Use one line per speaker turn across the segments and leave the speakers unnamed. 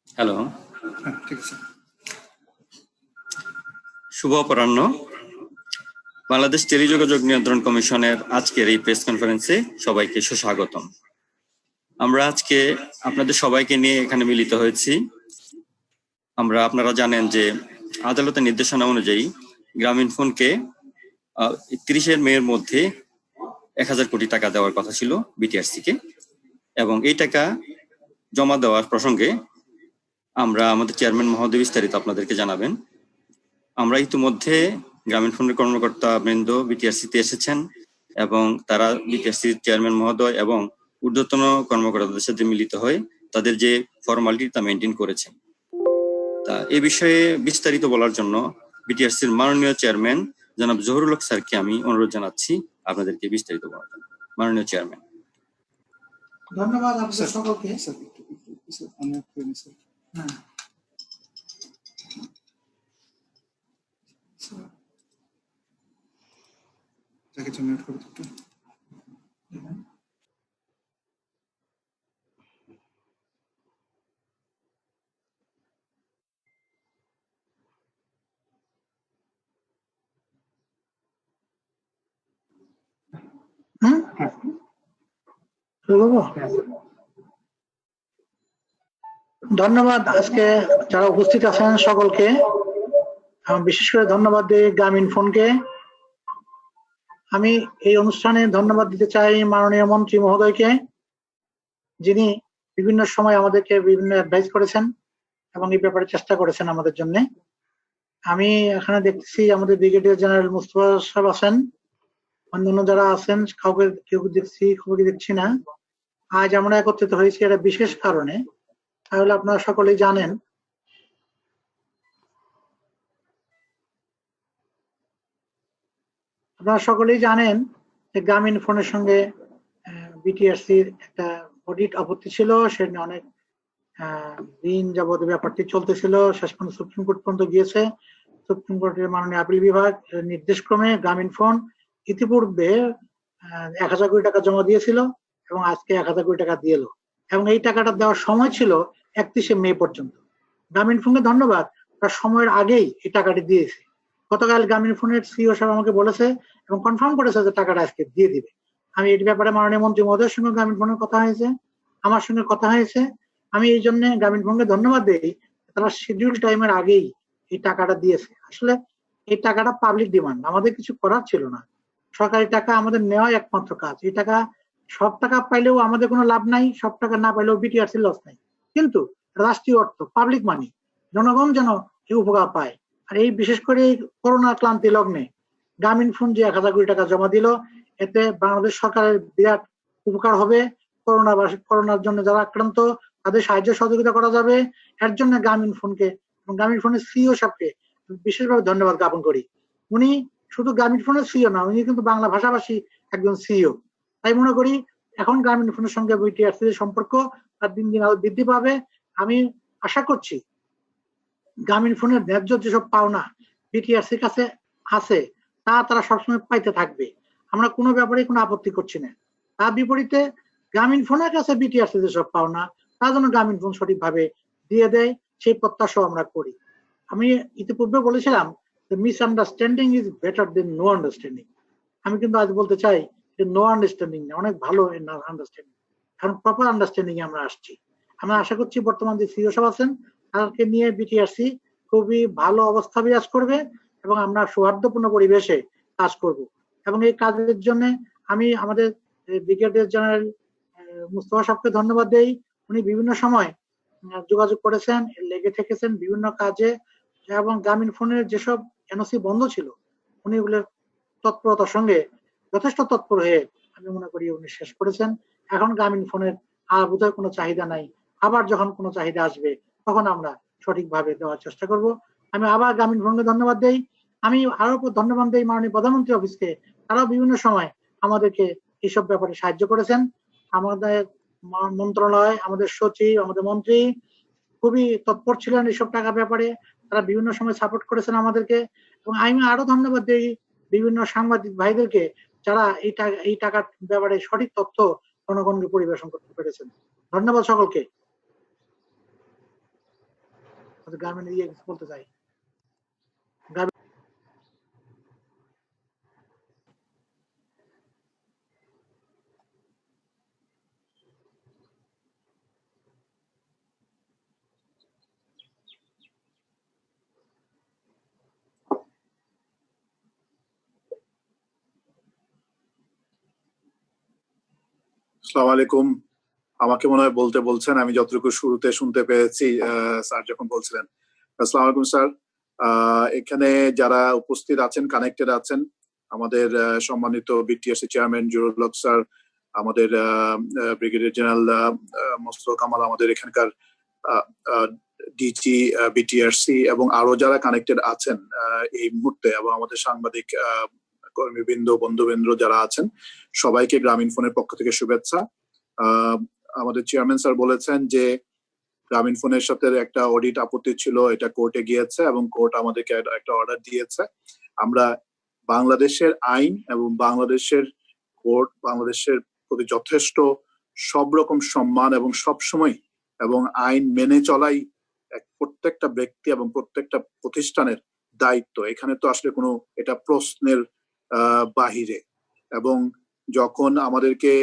Hello,
ঠিক আছে।
শুভ অপরাহ্ন। বাংলাদেশ টেলিযোগাযোগ নিয়ন্ত্রণ কমিশনের আজকের এই প্রেস কনফারেন্সে সবাইকে সুস্বাগতম। আমরা আজকে আপনাদের সবাইকে নিয়ে এখানে মিলিত হয়েছি। আপনারা জানেন যে আদালতের নির্দেশনা অনুযায়ী গ্রামীণফোনকে 30 মের মধ্যে 1000 কোটি টাকা দেওয়ার কথা ছিল বিটিআরসি-কে, এবং এই টাকা জমা দেওয়ার প্রসঙ্গে আমরা আমাদের চেয়ারম্যান মহোদয় বিস্তারিত আপনাদেরকে জানাবেন। আমরা ইতিমধ্যে গ্রামীণফোনের কর্মকর্তা বৃন্দ বিটিআরসি-তে এসেছেন এবং তারা বিটিআরসির চেয়ারম্যান মহোদয় এবং ঊর্ধ্বতন কর্মকর্তাদের সাথে মিলিত হয়ে তাদের যে ফর্মালিটি তা মেনটেন করেছেন। তা এ বিষয়ে বিস্তারিত বলার জন্য বিটিআরসির মাননীয় চেয়ারম্যান জনাব জহুরুল হক স্যারকে আমি অনুরোধ জানাচ্ছি আপনাদেরকে বিস্তারিত বলার জন্য। মাননীয় চেয়ারম্যান।
ধন্যবাদ আপনাদের সকলকে। ধন্যবাদ আজকে যারা উপস্থিত আছেন সকলকে। বিশেষ করে ধন্যবাদ দিই গ্রামীণফোনকে। আমি এই অনুষ্ঠানে ধন্যবাদ দিতে চাই মাননীয় মন্ত্রী মহোদয়কে, যিনি বিভিন্ন সময় আমাদেরকে বিভিন্ন অ্যাডভাইস করেছেন এবং এই ব্যাপারে চেষ্টা করেছেন আমাদের জন্য। আমি এখানে দেখতেছি আমাদের ব্রিগেডিয়ার জেনারেল মুস্তফা সাহেব আছেন, অন্যান্য যারা আছেন কাউকে কেউ দেখছি কাউকে দেখছি না। আজ আমরা একত্রিত হয়েছি একটা বিশেষ কারণে। তাহলে আপনারা সকলেই জানেন যে গ্রামীণফোনের সঙ্গে বিটিআরসির একটা অডিট আপত্তি ছিল। সেটা অনেক দিন যাবত ব্যাপারটি চলতেছিল, শেষ পর্যন্ত সুপ্রিম কোর্ট পর্যন্ত গিয়েছে। সুপ্রিম কোর্টের মাননীয় আপিল বিভাগ নির্দেশক্রমে গ্রামীণফোন ইতিপূর্বে 1000 কোটি টাকা জমা দিয়েছিল এবং আজকে 1000 কোটি টাকা দিয়ে এলো, এবং এই টাকাটা দেওয়ার সময় ছিল 31শে মে পর্যন্ত। গ্রামীণফোনকে ধন্যবাদ, তার সময়ের আগেই এই টাকাটি দিয়েছে। গতকাল গ্রামীণফোনের সিইও সাহেব আমাকে বলেছে এবং কনফার্ম করেছে যে টাকাটা আজকে দিয়ে দিবে। আমি এই ব্যাপারে মাননীয় মন্ত্রী মহোদয়ের সঙ্গে গ্রামীণফোনের কথা হয়েছে, আমার সঙ্গে কথা হয়েছে। আমি এই জন্য গ্রামীণফোনকে ধন্যবাদ দিই, তারা শিডিউল টাইমের আগেই এই টাকাটা দিয়েছে। আসলে এই টাকাটা পাবলিক ডিমান্ড, আমাদের কিছু করার ছিল না। সরকারি টাকা আমাদের নেওয়াই একমাত্র কাজ। এই টাকা সব টাকা পাইলেও আমাদের কোনো লাভ নাই, সব টাকা না পাইলেও বিটিআরসির লস নাই, কিন্তু রাষ্ট্রীয় অর্থ, পাবলিক মানি, জনগণ যেন এই উপকার পায়। আর এই বিশেষ করে এই করোনা ক্লান্তি লগ্নে গ্রামীণফোন যে 1000 কোটি টাকা জমা দিল, এতে বাংলাদেশ সরকারের বিরাট উপকার হবে। করোনার জন্য যারা আক্রান্ত তাদের সাহায্য সহযোগিতা করা যাবে। এর জন্য গ্রামীণফোনকে এবং গ্রামীণফোনের সিইও সাহেবকে বিশেষভাবে ধন্যবাদ জ্ঞাপন করি। উনি শুধু গ্রামীণফোনের সিইও না, উনি কিন্তু বাংলা ভাষাভাষী একজন সিইও। তাই মনে করি এখন গ্রামীণফোনের সঙ্গে বিটিআরসির সম্পর্ক তার দিন দিন আরো বৃদ্ধি পাবে। আমি আশা করছি গ্রামীণফোনের ন্যায্য যেসব পাওনা বিটিআরসির কাছে আছে তা তারা সবসময় পাইতে থাকবে। আমরা কোনো ব্যাপারে কোনো আপত্তি করছি না। তার বিপরীতে গ্রামীণফোনের কাছে বিটিআরসি যেসব পাওনা তা যেন গ্রামীণফোন সঠিকভাবে দিয়ে দেয়, সেই প্রত্যাশা আমরা করি। আমি ইতিপূর্বে বলেছিলাম যে misunderstanding is better than no understanding. আমি কিন্তু আজ বলতে চাই যে নো আন্ডারস্ট্যান্ডিং অনেক ভালো আন্ডারস্ট্যান্ডিং, কারণ প্রপার আন্ডারস্ট্যান্ডিং আমরা আসছি। আমরা আশা করছি বর্তমান যে সিইও সাহেব আছেন তাদেরকে নিয়ে বিটিআরসি খুবই ভালো অবস্থা বিরাজ করবে এবং আমরা সৌহার্দ্যপূর্ণ পরিবেশে কাজ করব। এবং এই কাজের জন্য আমি আমাদের ব্রিগেডিয়ার জেনারেল মুস্তফা সাহেবকে ধন্যবাদ দেই। উনি বিভিন্ন সময় যোগাযোগ করেছেন, লেগে থেকেছেন বিভিন্ন কাজে, এবং গ্রামীণফোনের যেসব এনওসি বন্ধ ছিল উনি এগুলোর তৎপরতার সঙ্গে যথেষ্ট তৎপর হয়ে আমি মনে করি উনি শেষ করেছেন। এখন গ্রামীণফোনের আর বোধহয় কোনো চাহিদা নাই। আবার যখন কোনো চাহিদা আসবে তখন আমরা সঠিকভাবে দেওয়ার চেষ্টা করব। আমি আবার গ্রামীণফোনকে ধন্যবাদ দেই। আমি আরো ধন্যবাদ দেই মাননীয় প্রধানমন্ত্রী অফিসকে, তারাও বিভিন্ন সময় আমাদেরকে এইসব ব্যাপারে সাহায্য করেছেন। আমাদের মন্ত্রণালয়, আমাদের সচিব, আমাদের মন্ত্রী খুবই তৎপর ছিলেন এইসব টাকা ব্যাপারে, তারা বিভিন্ন সময় সাপোর্ট করেছেন আমাদেরকে। এবং আমি আরো ধন্যবাদ দিই বিভিন্ন সাংবাদিক ভাইদেরকে যারা এই টাকার ব্যাপারে সঠিক তথ্য জনগণকে পরিবেশন করতে পেরেছেন। ধন্যবাদ সকলকে। গ্রামীণ কিছু বলতে চাই।
আসসালামু আলাইকুম। আমাকে মনে হয় বলতে বলছেন, আমি যতটুকু শুরুতে শুনতে পেরেছি স্যার যখন বলছিলেন। আসসালামু আলাইকুম স্যার। এখানে যারা উপস্থিত আছেন, কানেক্টেড আছেন, আমাদের সম্মানিত বিটিআরসি চেয়ারম্যান জহুরুল হক স্যার, আমাদের ব্রিগেডিয়ার জেনারেল মোস্তফা কামাল, আমাদের এখানকার ডিজি বিটিআরসি এবং আরো যারা কানেক্টেড আছেন এই মুহূর্তে, এবং আমাদের সাংবাদিক কর্মীবৃন্দ, বন্ধুবৃন্দ যারা আছেন, সবাইকে গ্রামীণ ফোনের পক্ষ থেকে শুভেচ্ছা। আমাদের চেয়ারম্যান স্যার বলেছেন যে গ্রামীণ ফোনের সাথে একটা অডিট আপত্তি ছিল, এটা কোর্টে গিয়েছে এবং কোর্ট আমাদেরকে একটা অর্ডার দিয়েছে। আমরা বাংলাদেশের আইন এবং বাংলাদেশের কোর্ট, বাংলাদেশের প্রতি যথেষ্ট সব রকম সম্মান এবং সবসময় এবং আইন মেনে চলাই প্রত্যেকটা ব্যক্তি এবং প্রত্যেকটা প্রতিষ্ঠানের দায়িত্ব। এখানে তো আসলে কোনো এটা প্রশ্নের বাহিরে। এবং যখন আমাদেরকে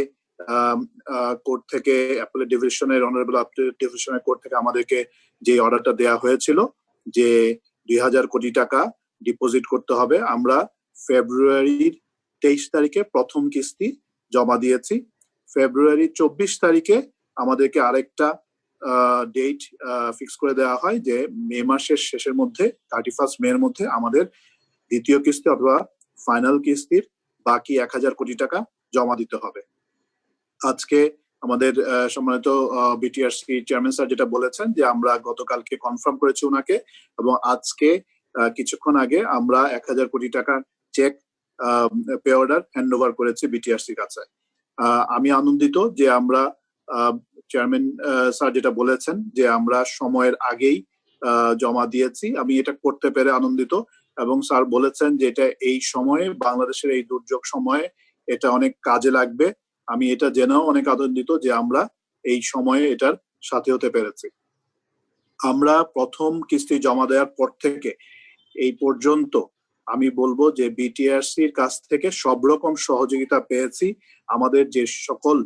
কোর্ট থেকে অ্যাপেলেট ডিভিশনের অনারেবল অ্যাপেলেট ডিভিশনের কোর্ট থেকে আমাদেরকে যে অর্ডারটা দেওয়া হয়েছিল যে 2000 কোটি টাকা ডিপোজিট করতে হবে, আমরা ফেব্রুয়ারির 23 তারিখে প্রথম কিস্তি জমা দিয়েছি। ফেব্রুয়ারি 24 তারিখে আমাদেরকে আরেকটা ডেট ফিক্স করে দেওয়া হয় যে মে মাসের শেষের মধ্যে, 31 মে এর মধ্যে আমাদের দ্বিতীয় কিস্তি অথবা ফাইনাল কিস্তির বাকি 1000 কোটি টাকা জমা দিতে হবে। আজকে আমাদের সম্মানিত বিটিআরসি চেয়ারম্যান স্যার যেটা বলেছেন যে আমরা গতকালকে কনফার্ম করেছি ওনাকে, এবং আজকে কিছুক্ষণ আগে আমরা 1000 কোটি টাকার cheque pay order hand over করেছি বিটিআরসির কাছে। আমি আনন্দিত যে আমরা চেয়ারম্যান স্যার যেটা বলেছেন যে আমরা সময়ের আগেই জমা দিয়েছি, আমি এটা করতে পেরে আনন্দিত। এবং স্যার বলেছেন যে এটা এই সময়ে, বাংলাদেশের এই দুর্যোগ সময়ে এটা অনেক কাজে লাগবে। আমি এটা জেনেও অনেক আনন্দিত যে আমরা এই সময়ে এটার সাথে হতে পেরেছি। আমরা প্রথম কিস্তি জমা দেওয়ার পর থেকে এই পর্যন্ত আমি বলবো যে বিটিআরসির কাছ থেকে সব রকম সহযোগিতা পেয়েছি। আমাদের যে সকল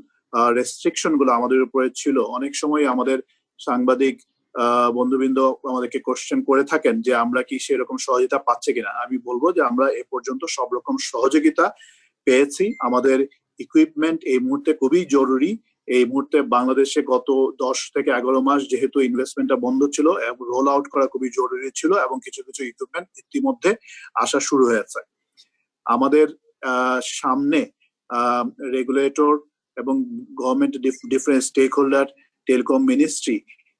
রেস্ট্রিকশন গুলো আমাদের উপরে ছিল, অনেক সময় আমাদের সাংবাদিক বন্ধুবৃন্দ আমাদেরকে কোশ্চেন করে থাকেন যে আমরা কি সেরকম সহযোগিতা পাচ্ছি কিনা। আমি বলবো যে আমরা এ পর্যন্ত সব রকম সহযোগিতা পেয়েছি। আমাদের ইকুইপমেন্ট এই মুহূর্তে খুবই জরুরি। এই মুহূর্তে বাংলাদেশে গত 10 থেকে 11 মাস যেহেতু ইনভেস্টমেন্টটা বন্ধ ছিল, রোল আউট করা খুবই জরুরি ছিল, এবং কিছু কিছু ইকুইপমেন্ট ইতিমধ্যে আসা শুরু হয়েছে। আমাদের সামনে রেগুলেটর এবং government different stake holder, telecom ministry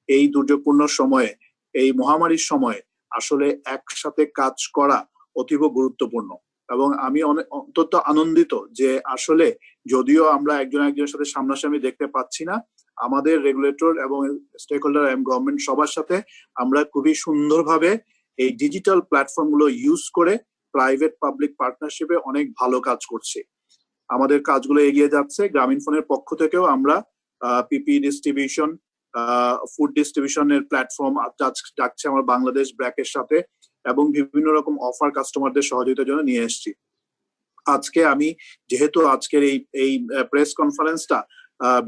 এই দুর্যোগপূর্ণ সময়ে, এই মহামারীর সময়ে আসলে একসাথে কাজ করা অতীব গুরুত্বপূর্ণ। এবং আমি অত্যন্ত আনন্দিত যে আসলে যদিও আমরা একজন একজনের সাথে সামনাসামনি দেখতে পাচ্ছি না, আমাদের রেগুলেটর এবং স্টেক হোল্ডার এবং গভর্নমেন্ট সবার সাথে আমরা খুবই সুন্দরভাবে এই ডিজিটাল প্ল্যাটফর্ম গুলো ইউজ করে প্রাইভেট পাবলিক পার্টনারশিপে অনেক ভালো কাজ করছি। আমাদের কাজগুলো এগিয়ে যাচ্ছে। গ্রামীণ ফোনের পক্ষ থেকেও আমরা পিপি ডিস্ট্রিবিউশন, ফুড ডিস্ট্রিবিউশনের প্ল্যাটফর্ম ডাকছে আমার বাংলাদেশ ব্র্যাকের সাথে, এবং বিভিন্ন রকম অফার কাস্টমারদের সহযোগিতার জন্য নিয়ে এসেছি। আজকে আমি যেহেতু আজকের এই প্রেস কনফারেন্সটা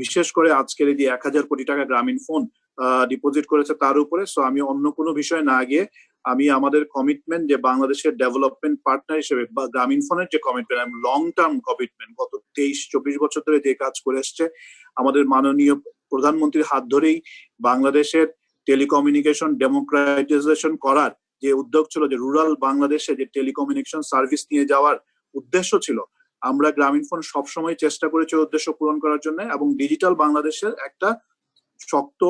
বিশেষ করে আজকের এই যে 1000 কোটি টাকা গ্রামীণ ফোন ডিপোজিট করেছে তার উপরে, সো আমি অন্য কোনো বিষয় না গিয়ে আমি আমাদের কমিটমেন্ট যে বাংলাদেশের ডেভেলপমেন্ট পার্টনার হিসেবে বা গ্রামীণ ফোনের যে কমিটমেন্ট, লং টার্ম কমিটমেন্ট, গত 23-24 বছর ধরে যে কাজ করে এসছে আমাদের মাননীয় প্রধানমন্ত্রীর হাত ধরেই বাংলাদেশের টেলিকমিউনিকেশন ডেমোক্রাটাইজেশন করার যে উদ্যোগ ছিল, যে রুরাল বাংলাদেশে যে টেলিকমিউনিকেশন সার্ভিস নিয়ে যাওয়ার উদ্দেশ্য ছিল, আমরা গ্রামীণ ফোন সবসময় চেষ্টা করেছি উদ্দেশ্য পূরণ করার জন্য, এবং ডিজিটাল বাংলাদেশের একটা শক্ত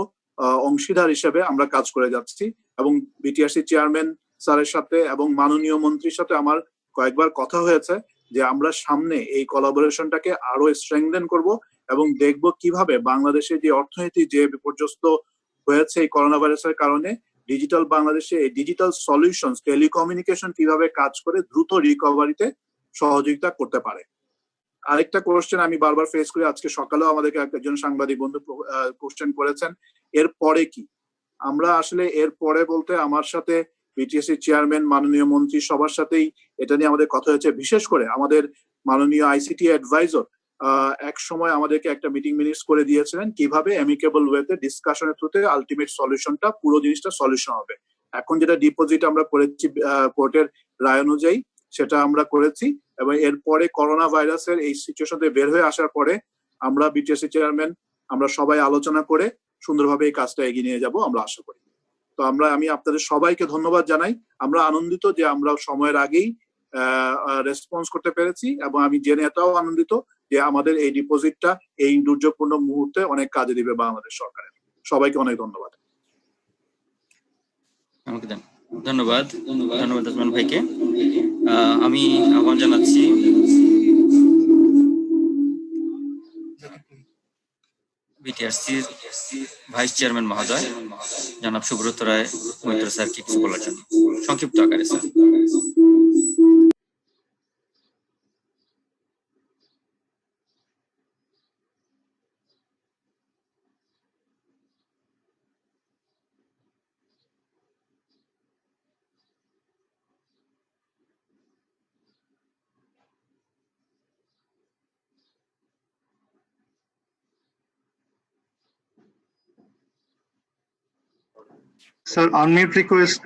অংশীদার হিসেবে আমরা কাজ করে যাচ্ছি। এবং বিটিআরসি চেয়ারম্যান স্যারের সাথে এবং মাননীয় মন্ত্রীর সাথে আমার কয়েকবার কথা হয়েছে যে আমরা সামনে এই কোলাবোরেশনটাকে আরো স্ট্রেংথেন করব এবং দেখব কিভাবে বাংলাদেশে যে অর্থনীতি যে বিপর্যস্ত হয়েছে এই করোনা ভাইরাসের কারণে, ডিজিটাল বাংলাদেশে এই ডিজিটাল সলিউশন টেলিকমিউনিকেশন কিভাবে কাজ করে দ্রুত রিকভারিতে সহযোগিতা করতে পারে। আরেকটা কোশ্চেন আমি বারবার ফেস করি, আজকে সকালেও আমাদেরকে একজন সাংবাদিক বন্ধু কোশ্চেন করেছেন, এর পরে কি? আমরা আসলে এর পরে বলতে আমার সাথে বিটিএসসি চেয়ারম্যান, মাননীয় মন্ত্রী সবার সাথেই এটা নিয়ে আমাদের কথা হয়েছে। বিশেষ করে আমাদের মাননীয় আইসিটি অ্যাডভাইজর এক সময় আমাদেরকে একটা মিটিং মিনিটস করে দিয়েছিলেন কিভাবে অ্যামিকেবল ওয়েতে ডিসকাশনের থ্রুতে আলটিমেট সলিউশনটা, পুরো জিনিসটা সলিউশন হবে। এখন যেটা ডিপোজিট আমরা করেছি কোর্টের রায় অনুযায়ী সেটা আমরা করেছি, এবং এরপরে করোনা ভাইরাসের এই সিচুয়েশন থেকে বের হয়ে আসার পরে আমরা বিটিএসসি চেয়ারম্যান আমরা সবাই আলোচনা করে সুন্দরভাবে এই কাজটা এগিয়ে নিয়ে যাব আমরা আশা করি। তো আমি আপনাদের সবাইকে ধন্যবাদ জানাই। আমরা আনন্দিত যে আমরা সময়ের আগেই রেসপন্স করতে পেরেছি, এবং আমি জেনে এটাও আনন্দিত যে আমাদের এই ডিপোজিটটা এই দুর্যোগপূর্ণ মুহূর্তে অনেক কাজে দিবে বাংলাদেশ সরকারের। সবাইকে অনেক ধন্যবাদ।
আমাকে দেন। ধন্যবাদ ওসমান ভাইকে। আমি আহ্বান জানাচ্ছি বিটিআরসির ভাইস চেয়ারম্যান মহোদয় জনাব সুব্রত রায় মৈত্র স্যারকে কিছু বলার জন্য সংক্ষিপ্ত আকারে। Sir,
Sir, unmute request.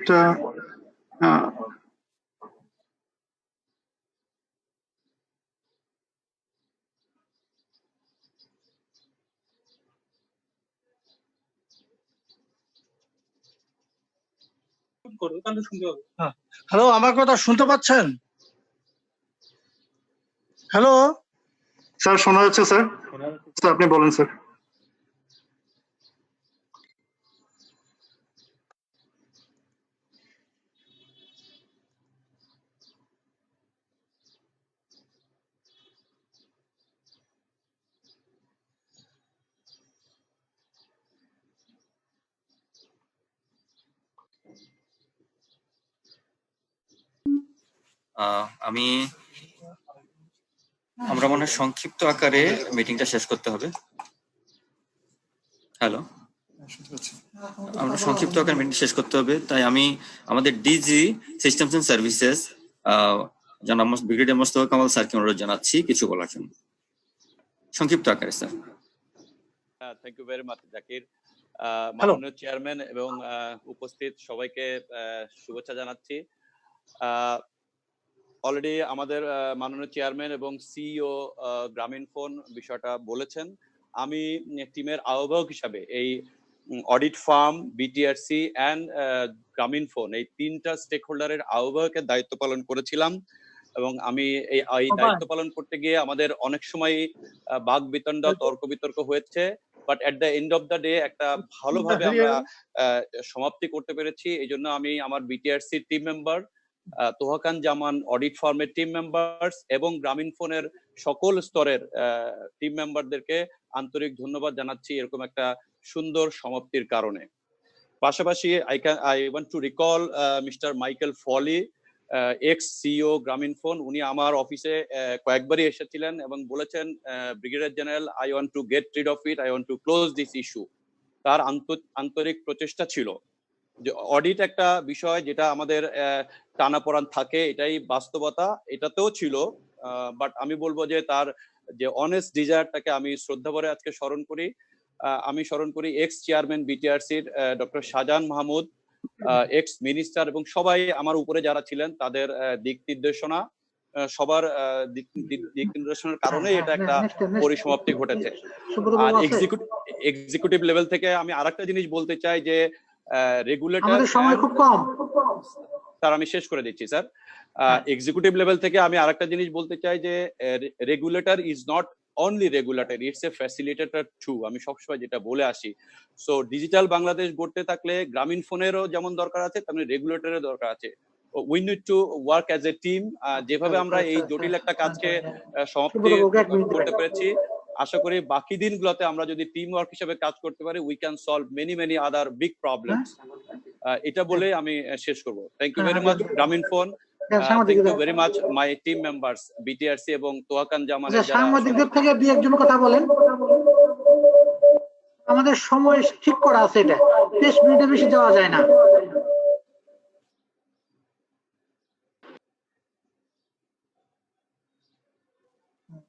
Hello, আমার কথা শুনতে পাচ্ছেন? হ্যালো
স্যার, শোনা যাচ্ছে স্যার। স্যার, আপনি বলেন স্যার।
আমরা মনে হয় সংক্ষিপ্ত আকারে মিটিংটা শেষ করতে হবে। হ্যালো, আমরা সংক্ষিপ্ত আকারে মিটিং শেষ করতে হবে, তাই আমি আমাদের ডিজি সিস্টেমস এন্ড সার্ভিসেস জনাব ব্রিগেডিয়ার মোস্তফা কামাল স্যারকে অনুরোধ জানাচ্ছি কিছু বলার জন্য সংক্ষিপ্ত আকারে। Sir,
thank you very much Zakir. মাননীয় চেয়ারম্যান এবং উপস্থিত সবাইকে শুভেচ্ছা জানাচ্ছি। অলরেডি আমাদের মাননীয় চেয়ারম্যান এবং সিইও গ্রামীণফোন বিষয়টা বলেছেন। আমি টিমের আহ্বায়ক হিসাবে এই audit farm, BTRC and Grameenphone এই তিনটা স্টেক হোল্ডারের আহ্বায়কের দায়িত্ব পালন করেছিলাম, এবং আমি এই দায়িত্ব পালন করতে গিয়ে আমাদের অনেক সময় বাক বিতণ্ডা, তর্ক বিতর্ক হয়েছে, but at the end of the day একটা ভালোভাবে আমরা সমাপ্তি করতে পেরেছি। এই জন্য আমি আমার বিটিআরসি টিম মেম্বার, তোহাকান জামান অডিট ফার্মের টিম মেম্বার্স এবং গ্রামীণফোনের সকল স্তরের টিম মেম্বারদেরকে আন্তরিক ধন্যবাদ জানাচ্ছি এরকম একটা সুন্দর সমাপ্তির কারণে। পাশাপাশি I want to recall mister Michael Fali, x CEO Grameenphone. উনি আমার অফিসে কয়েকবারই এসেছিলেন এবং বলেছেন, brigadier general, I want to get rid of it, I want to close this issue. তার আন্তরিক প্রচেষ্টা ছিল। যে অডিট একটা বিষয় যেটা আমাদের টানাপোড়ান থাকে, এটাই বাস্তবতা, এটাতেও ছিল, বাট আমি বলবো যে তার যে অনেস্ট ডিজায়ারটাকে আমি শ্রদ্ধা ভরে আজকে স্মরণ করি। আমি স্মরণ করি এক্স চেয়ারম্যান বিটিআরসির doctor Shahjahan Mahmud, x minister এবং সবাই আমার উপরে যারা ছিলেন তাদের দিক নির্দেশনা, সবার দিক নির্দেশনার কারণে এটা একটা পরিসমাপ্তি ঘটেছে। আর এক্সিকিউটিভ লেভেল থেকে আমি আরেকটা জিনিস বলতে চাই যে রেগুলেটর,
সময় খুব কম
স্যার আমি শেষ করে দিচ্ছি স্যার। এক্সিকিউটিভ লেভেল থেকে আমি আরেকটা জিনিস বলতে চাই যে regulator is not only regulator, it's a facilitator too. আমি সবসময় যেটা বলে আসি, সো ডিজিটাল বাংলাদেশ গড়তে থাকলে গ্রামীণফোনেরও যেমন দরকার আছে তেমনি রেগুলেটরের দরকার আছে। We need to work as a team. যেভাবে আমরা এই জটিল একটা কাজকে সমাপ্তি করতে পেরেছি, আশা করি বাকি দিনগুলোতে আমরা যদি টিম ওয়ার্ক হিসেবে কাজ করতে পারি, we can solve many other big problems. এটা বলে আমি শেষ করব। Thank you very much Grameenphone, thank you very much my team members BTRC এবং তোহাকান জামানের যারা।
সাংবাদিকদের থেকে দুই একজন কথা বলেন। আমাদের সময় ঠিক করা আছে, এটা 30 মিনিটের বেশি যাওয়া যায় না।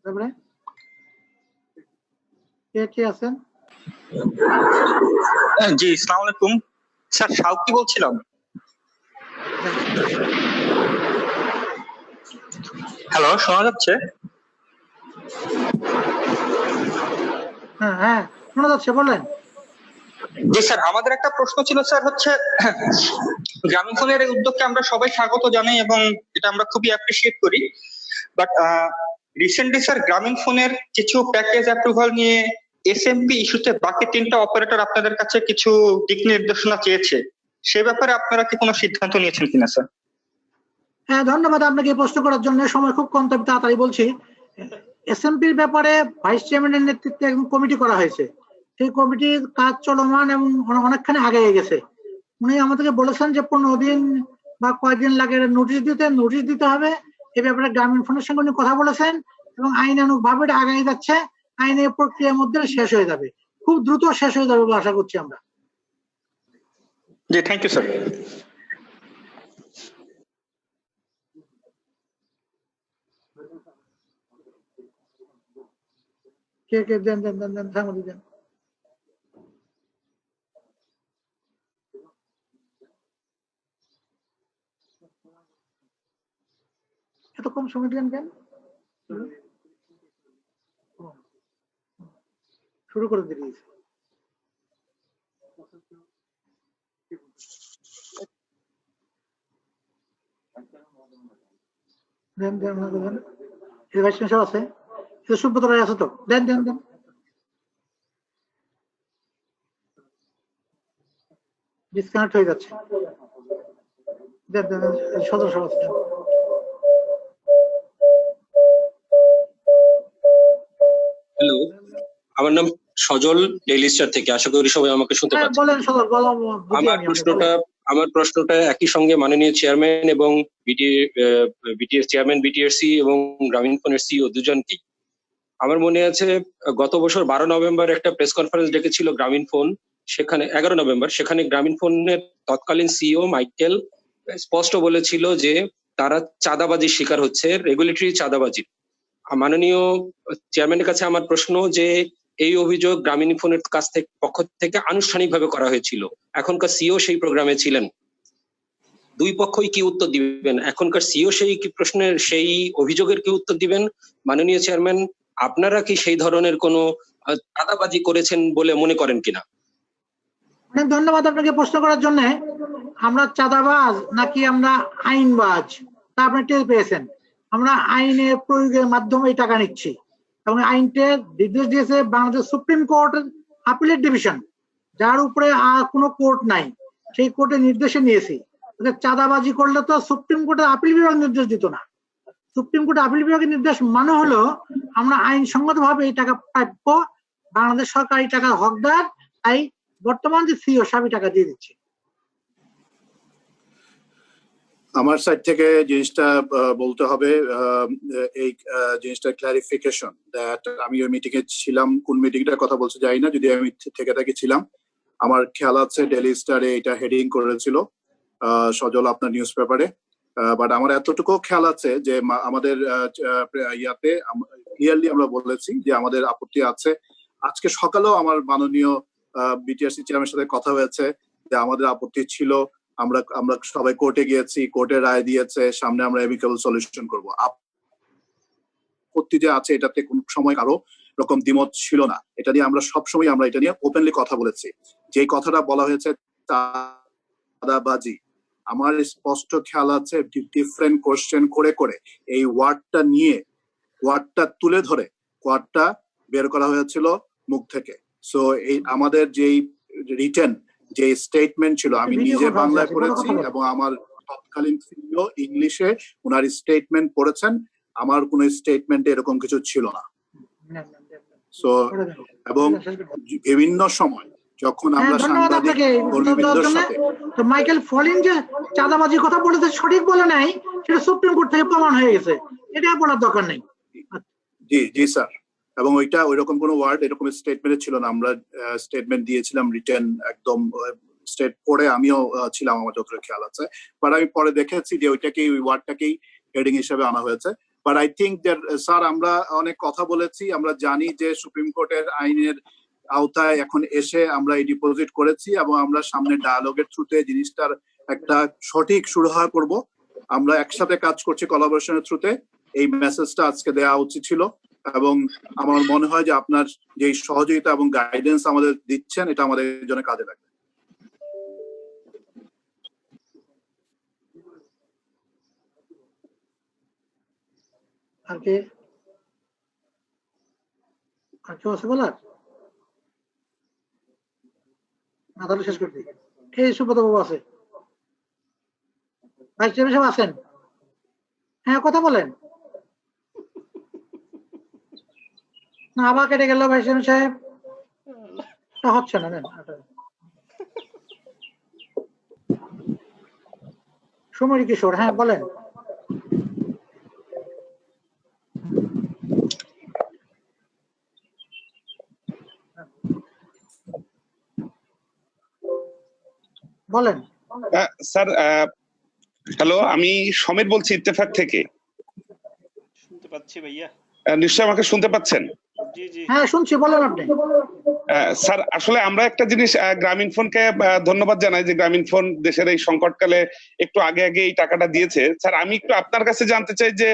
তারপরে কে আছেন?
জি, আসসালামু আলাইকুম স্যার, শাওকি বলছিলাম। হ্যালো, শোনা যাচ্ছে?
হ্যাঁ শোনা যাচ্ছে, বলেন।
জি স্যার, আমাদের একটা প্রশ্ন ছিল স্যার, হচ্ছে গ্রামীণফোনের এই উদ্যোগকে আমরা সবাই স্বাগত জানাই এবং এটা আমরা খুবই অ্যাপ্রিসিয়েট করি। বাট রিসেন্টলি স্যার গ্রামীণফোনের কিছু প্যাকেজ অ্যাপ্রুভাল নিয়ে এসএমপি ইস্যুতে বাকি 3টা অপারেটর আপনাদের কাছে কিছু দিক নির্দেশনা চেয়েছে, সে ব্যাপারে আপনারা কি কোনো সিদ্ধান্ত নিয়েছেন কিনা স্যার?
হ্যাঁ, ধন্যবাদ আপনাকে এই প্রশ্ন করার জন্য। সময় খুব কম, তবে তাড়াতাড়ি বলছি। এসএমপির ব্যাপারে ভাইস চেয়ারম্যানের নেতৃত্বে একদম কমিটি করা হয়েছে। সেই কমিটির কাজ চলমান এবং অনেকখানি আগে গেছে। উনি আমাদেরকে বলেছেন যে 15 দিন বা কয়েকদিন লাগে নোটিশ দিতে হবে। এই ব্যাপারে গ্রামীণফোনের সঙ্গে উনি কথা বলেছেন এবং আইনানুগ ভাবে এটা আগায় যাচ্ছে। আইনের প্রক্রিয়ার মধ্যে শেষ হয়ে যাবে, খুব দ্রুত শেষ হয়ে যাবে বলে আশা করছি আমরা।
জি, থ্যাংক ইউ স্যার।
কে দেন সাংবাদিক দেন। এত কম সময় দিলেন কেন? শুরু করে দিয়েছি। আছে, সুব্রত রায় আছে তো, দেন। ডিসকানেক্ট হয়ে যাচ্ছে, দেন সদস্য আছে।
হ্যালো, আমার নাম সজল, ডেইলি স্টার থেকে। আশা করি সবাই আমাকে শুনতে পাচ্ছেন।
বলেন সজল, বলো।
আমার প্রশ্নটা একই সঙ্গে মাননীয় চেয়ারম্যান এবং বিটিএস চেয়ারম্যান, বিটিআরসি এবং গ্রামীণফোনের সিইও দুজনকেই। আমার মনে আছে গত বছর 12 নভেম্বর একটা প্রেস কনফারেন্স ডেকেছিল গ্রামীণফোন, সেখানে 11 নভেম্বর, সেখানে গ্রামীণফোনের তৎকালীন সিইও মাইকেল স্পষ্ট বলেছিল যে তারা চাঁদাবাজির শিকার হচ্ছে, রেগুলেটরি চাঁদাবাজি। মাননীয় চেয়ারম্যানের কাছে আমার প্রশ্ন যে এই অভিযোগ গ্রামীণফোনের পক্ষ থেকে আনুষ্ঠানিকভাবে করা হয়েছিল, এখনকার সিইও সেই প্রোগ্রামে ছিলেন, দুই পক্ষই কি উত্তর দিবেন? এখনকার সিইও সেই প্রশ্নের, সেই অভিযোগের কি উত্তর দিবেন? মাননীয় চেয়ারম্যান, আপনারা কি সেই ধরনের কোনো চাঁদাবাজি করেছেন বলে মনে করেন কিনা?
অনেক ধন্যবাদ আপনাকে প্রশ্ন করার জন্য। আমরা চাঁদাবাজ নাকি আমরা আইনবাজ তা আপনি টের পেয়েছেন। আমরা আইনের প্রয়োগের মাধ্যমে এই টাকা নিচ্ছি এবং আইনটা নির্দেশ দিয়েছে বাংলাদেশ সুপ্রিম কোর্টের আপিলেট ডিভিশন, যার উপরে আর কোনো কোর্ট নাই, সেই কোর্টের নির্দেশে নিয়েছি। চাঁদাবাজি করলে তো সুপ্রিম কোর্টের আপিল বিভাগ নির্দেশ দিত না। সুপ্রিম কোর্টের আপিল বিভাগের নির্দেশ মানে হলো আমরা আইনসঙ্গত ভাবে এই টাকা প্রাপ্য, বাংলাদেশ সরকার এই টাকার হকদার, তাই বর্তমান যে সিইও সাহেব টাকা দিয়ে দিচ্ছে।
আমার সাইড থেকে জিনিসটা বলতে হবে, এই জিনিসটা ক্লারিফিকেশন দ্যাট আমি ওই মিটিং এ ছিলাম, কোন মিটিংটার কথা বলতে যাই না, যদি আমি থেকে থাকি ছিলাম। আমার খেয়াল আছে ডেইলি স্টারে এটা হেডিং করেছিল সজল আপনার নিউজ পেপারে। বাট আমার এতটুকু খেয়াল আছে যে আমাদের ইয়াতে ক্লিয়ারলি আমরা বলেছি যে আমাদের আপত্তি আছে। আজকে সকালেও আমার মাননীয় বিটিআরসি চেয়ারম্যানের সাথে কথা হয়েছে যে আমাদের আপত্তি ছিল, আমরা সবাই কোর্টে গিয়েছি, কোর্টের রায় দিয়েছে, সামনে আমরা এমিকেবল সলিউশন করব। আপত্তি যে আছে এটাতে কোন সময় কারো রকম দ্বিমত ছিল না, এটা নিয়ে আমরা সবসময় আমরা এটা নিয়ে ওপেনলি কথা বলেছি। যে কথাটা বলা হয়েছে চাঁদাবাজি, আমার স্পষ্ট খেয়াল আছে ডিফারেন্ট কোশ্চেন করে এই ওয়ার্ডটা নিয়ে, ওয়ার্ডটা তুলে ধরে ওয়ার্ডটা বের করা হয়েছিল মুখ থেকে। সো এই আমাদের যেই রিটেন যে স্টেটমেন্ট ছিল, আমি নিজে বাংলায় পড়েছি এবং আমার তৎকালীন সিইও ইংলিশে ওনার স্টেটমেন্ট পড়েছেন, আমার কোন স্টেটমেন্টে এরকম কিছু ছিল না। সো এবং বিভিন্ন সময় যখন আমরা সাংবাদিক কর্মীবৃন্দের সাথে
মাইকেল ফলিন যে চাঁদাবাজির কথা বলেছে সঠিক বলে নাই, সেটা সুপ্রিম কোর্ট থেকে প্রমাণ হয়ে গেছে, এটা বলার দরকার নেই।
জি স্যার, এবং ওইটা ওইরকম কোনো ওয়ার্ড এরকম স্টেটমেন্টে ছিল না। আমরা স্টেটমেন্ট দিয়েছিলাম রিটেন, একদম স্টেট পড়ে আমিও ছিলাম, আমার যতটা খেয়াল আছে। বাট আমি পরে দেখেছি যে ওইটাকেই, ওই ওয়ার্ডটাকেই হেডিং হিসেবে আনা হয়েছে। But I think that sir, আমরা অনেক কথা বলেছি, আমরা জানি যে সুপ্রিম কোর্টের আইনের আওতায় এখন এসে আমরা এই ডিপোজিট করেছি এবং আমরা সামনে ডায়ালগের থ্রুতে জিনিসটার একটা সঠিক সুরাহা করব। আমরা একসাথে কাজ করছি কোলাবোরেশনের থ্রুতে। এই মেসেজটা আজকে দেওয়া উচিত ছিল এবং আমার মনে হয় যে আপনার যে সহযোগিতা এবং গাইডেন্স আমাদের দিচ্ছেন, এটা আমাদের জন্য কাজে লাগবে।
আর কেউ আছে বলার? না, তাহলে শেষ করতে। এই সুব্রত বাবু আছে, ভাইস চেয়ারম্যান সাহেব আছেন? হ্যাঁ, কথা বলেন না। আবার কেটে গেল ভাইস চেয়ারম্যান সাহেব, হচ্ছে না। সমরি কিশোর, হ্যাঁ বলেন। বলেন
স্যার। হ্যালো, আমি সমীর বলছি ইত্তেফাক থেকে।
শুনতে পাচ্ছি ভাইয়া।
নিশ্চয়ই আমাকে শুনতে পাচ্ছেন?
জি জি,
হ্যাঁ শুনছি, বলেন আপনি।
স্যার, আসলে আমরা একটা জিনিস গ্রামীণ ফোনকে ধন্যবাদ জানাই যে গ্রামীণ ফোন দেশের এই সংকটকালে একটু আগে আগে এই টাকাটা দিয়েছে। স্যার, আমি একটু আপনার কাছে জানতে চাই যে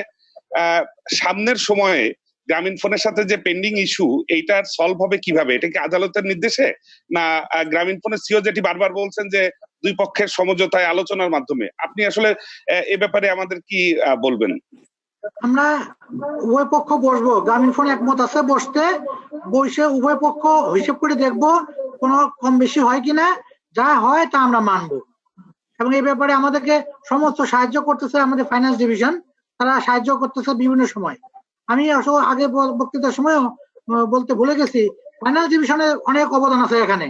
সামনের সময়ে গ্রামীণ ফোনের সাথে যে পেন্ডিং ইস্যু, এইটার সলভ হবে কিভাবে? এটা কি আদালতের নির্দেশে, না গ্রামীণ ফোনের সিও যেটি বারবার বলছেন যে দুই পক্ষের সমঝোতায় আলোচনার মাধ্যমে? আপনি আসলে এ ব্যাপারে আমাদের কি বলবেন?
আমরা উভয় পক্ষ বসবো, গ্রামীণ ফোন একমত আছে বসতে, বসে উভয় পক্ষ হিসেব করে দেখবো কোনো কম বেশি হয় কিনা, যা হয় তা আমরা মানবো। এবং এই ব্যাপারে আমাদেরকে সমস্ত সাহায্য করতেছে আমাদের ফাইন্যান্স ডিভিশন, তারা সাহায্য করতেছে বিভিন্ন সময়। আমি আগে বক্তৃতার সময়ও বলতে ভুলে গেছি, ফাইন্যান্স ডিভিশনের অনেক অবদান আছে এখানে।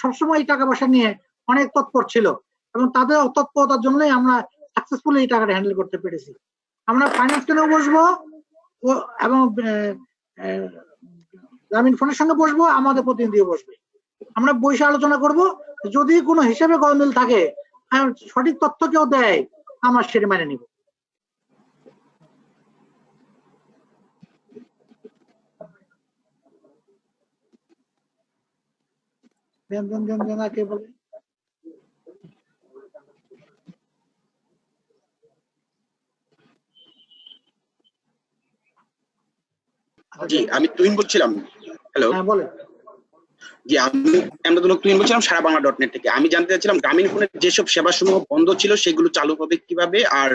সবসময় এই টাকা পয়সা নিয়ে অনেক তৎপর ছিল এবং তাদের তৎপরতার জন্যই আমরা সাকসেসফুলি এই টাকাটা হ্যান্ডেল করতে পেরেছি। আমরা ফাইন্যান্স কেনেও বসবো এবং গ্রামীণ ফোনের সঙ্গে বসবো, আমাদের প্রতিনিধিও বসবে। আমরা বসে আলোচনা করব, যদি কোনো হিসেবে গরমিল থাকে, সঠিক তথ্য কেউ দেয়, আমরা সেটা মেনে নিব। কে বলে?
জি, আমি তুহিন বলছিলাম। হ্যালো,
হ্যাঁ বলেন।
জি, আমরা তুহিন বলছিলাম সারা বাংলা .net থেকে। আমি জানতে চাচ্ছিলাম গ্রামীণ ফোনের যেসব সেবাসমূহ বন্ধ ছিল সেগুলো চালু হবে কিভাবে? আর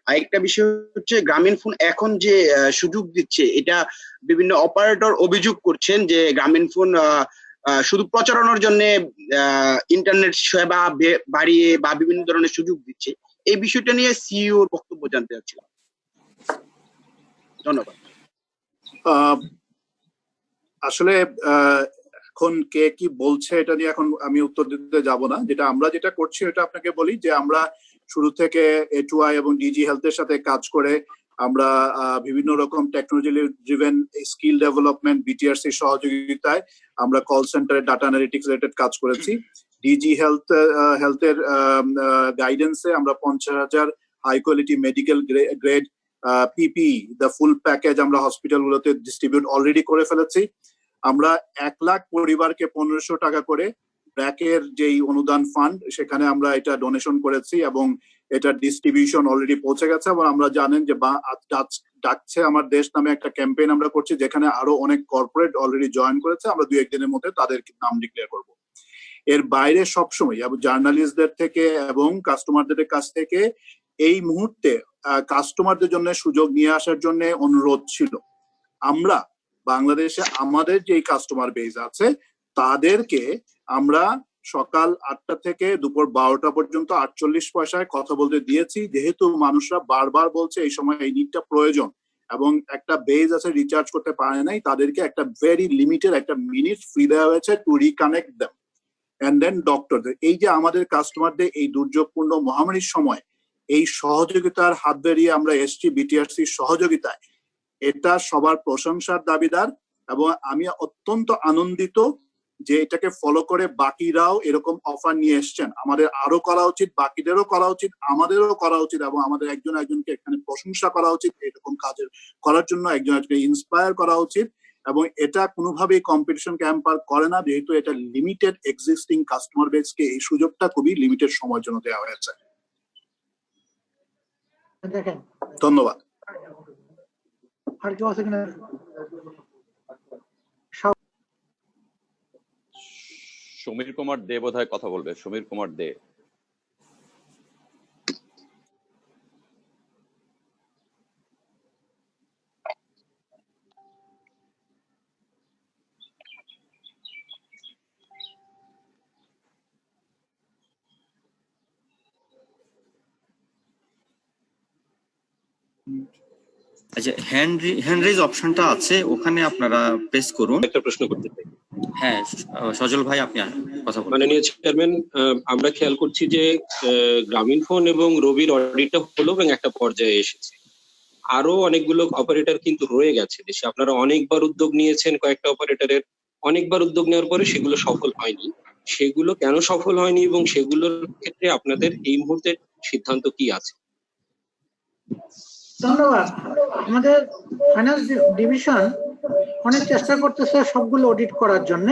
আরেকটা বিষয় হচ্ছে, গ্রামীণ ফোন এখন যে সুযোগ দিচ্ছে, এটা বিভিন্ন অপারেটর অভিযোগ করছেন যে গ্রামীণ ফোন শুধু প্রচারণার জন্য ইন্টারনেট সেবা বাড়িয়ে বা বিভিন্ন ধরনের সুযোগ দিচ্ছে। এই বিষয়টা নিয়ে সিইওর বক্তব্য জানতে চাচ্ছিলাম। ধন্যবাদ।
আসলে এখন কে কি বলছে এটা নিয়ে এখন আমি উত্তর দিতে যাব না। যেটা করছি এটা আপনাকে বলি যে আমরা শুরু থেকে A2I এবং ডিজি হেলথের সাথে কাজ করে আমরা বিভিন্ন রকম technology driven skill development BTRC সহযোগিতায় আমরা কল সেন্টারে ডাটা অ্যানালিটিক্স রিলেটেড কাজ করেছি। ডিজি হেলথের গাইডেন্সে আমরা 50,000 high quality medical grade PPE the full package আমরা হসপিটালগুলোতে ডিস্ট্রিবিউট অলরেডি করে ফেলেছি। আমরা 1 লাখ পরিবারকে 1500 টাকা করে ব্র্যাকের যেই অনুদান ফান্ড, সেখানে আমরা এটা ডোনেশন করেছি এবং এটা ডিস্ট্রিবিউশন অলরেডি পৌঁছে গেছে। এবং আমরা জানেন যে ডাকছে আমার দেশ নামে একটা ক্যাম্পেইন আমরা করছি, যেখানে আরো অনেক কর্পোরেট অলরেডি জয়েন করেছে। আমরা 2-1 দিনের মধ্যে তাদের নাম ডিক্লেয়ার করব। এর বাইরে সবসময় জার্নালিস্টদের থেকে এবং কাস্টমারদের কাছ থেকে এই মুহূর্তে কাস্টমারদের জন্য সুযোগ নিয়ে আসার জন্য অনুরোধ ছিল। আমরা বাংলাদেশে আমাদের যে কাস্টমার বেস আছে তাদেরকে আমরা সকাল 8টা থেকে দুপুর 12টা পর্যন্ত 48 পয়সায় কথা বলতে দিয়েছি, যেহেতু মানুষরা বারবার বলছে এই সময় এই নিটটা প্রয়োজন এবং একটা বেজ আছে রিচার্জ করতে পারে নাই, তাদেরকে একটা ভেরি লিমিটেড একটা মিনিট ফ্রি দেওয়া হয়েছে to reconnect them. And then ডক্টরদের, এই যে আমাদের কাস্টমারদের এই দুর্যোগপূর্ণ মহামারীর সময় এই সহযোগিতার হাত বেরিয়ে আমরা এসছি BTRC সহযোগিতায়, এটা সবার প্রশংসার দাবিদার এবং আমি অত্যন্ত আনন্দিত যে এটাকে ফলো করে বাকিরাও এরকম অফার নিয়ে এসছেন। আমাদের আরো করা উচিত, বাকিদেরও করা উচিত, আমাদেরও করা উচিত, এবং আমাদের একজন একজনকে এখানে প্রশংসা করা উচিত, এরকম কাজের করার জন্য একজন একজনকে ইন্সপায়ার করা উচিত। এবং এটা কোনোভাবেই কম্পিটিশনকে হ্যাম্পার করে না, যেহেতু এটা লিমিটেড এক্সিস্টিং কাস্টমার বেসকে এই সুযোগটা খুবই লিমিটেড সময়ের জন্য দেওয়া হয়েছে। ধন্যবাদ।
আর কেউ আছে কিনা?
সমীর কুমার দে বোধহয় কথা বলবে। সমীর কুমার দে।
আচ্ছা, হ্যান্ড রেজ অপশনটা আছে, ওখানে আপনারা প্রেস করুন।
একটা প্রশ্ন করতে চাই।
হ্যাঁ, সজল ভাই আপনি কথা বলুন।
মাননীয় চেয়ারম্যান, আমরা খেয়াল করছি যে গ্রামীণফোন এবং রবির অডিটটা হলো এবং একটা পর্যায়ে এসেছে। আরো অনেকগুলো অপারেটর কিন্তু রয়ে গেছে দেশে। আপনারা অনেকবার উদ্যোগ নিয়েছেন, কয়েকটা অপারেটরের অনেকবার উদ্যোগ নেওয়ার পরে সেগুলো সফল হয়নি। সেগুলো কেন সফল হয়নি এবং সেগুলোর ক্ষেত্রে আপনাদের এই মুহূর্তে সিদ্ধান্ত কি আছে?
ধন্যবাদ। আমাদের ফাইন্যান্স ডিভিশন অনেক চেষ্টা করতেছে সবগুলো অডিট করার জন্য।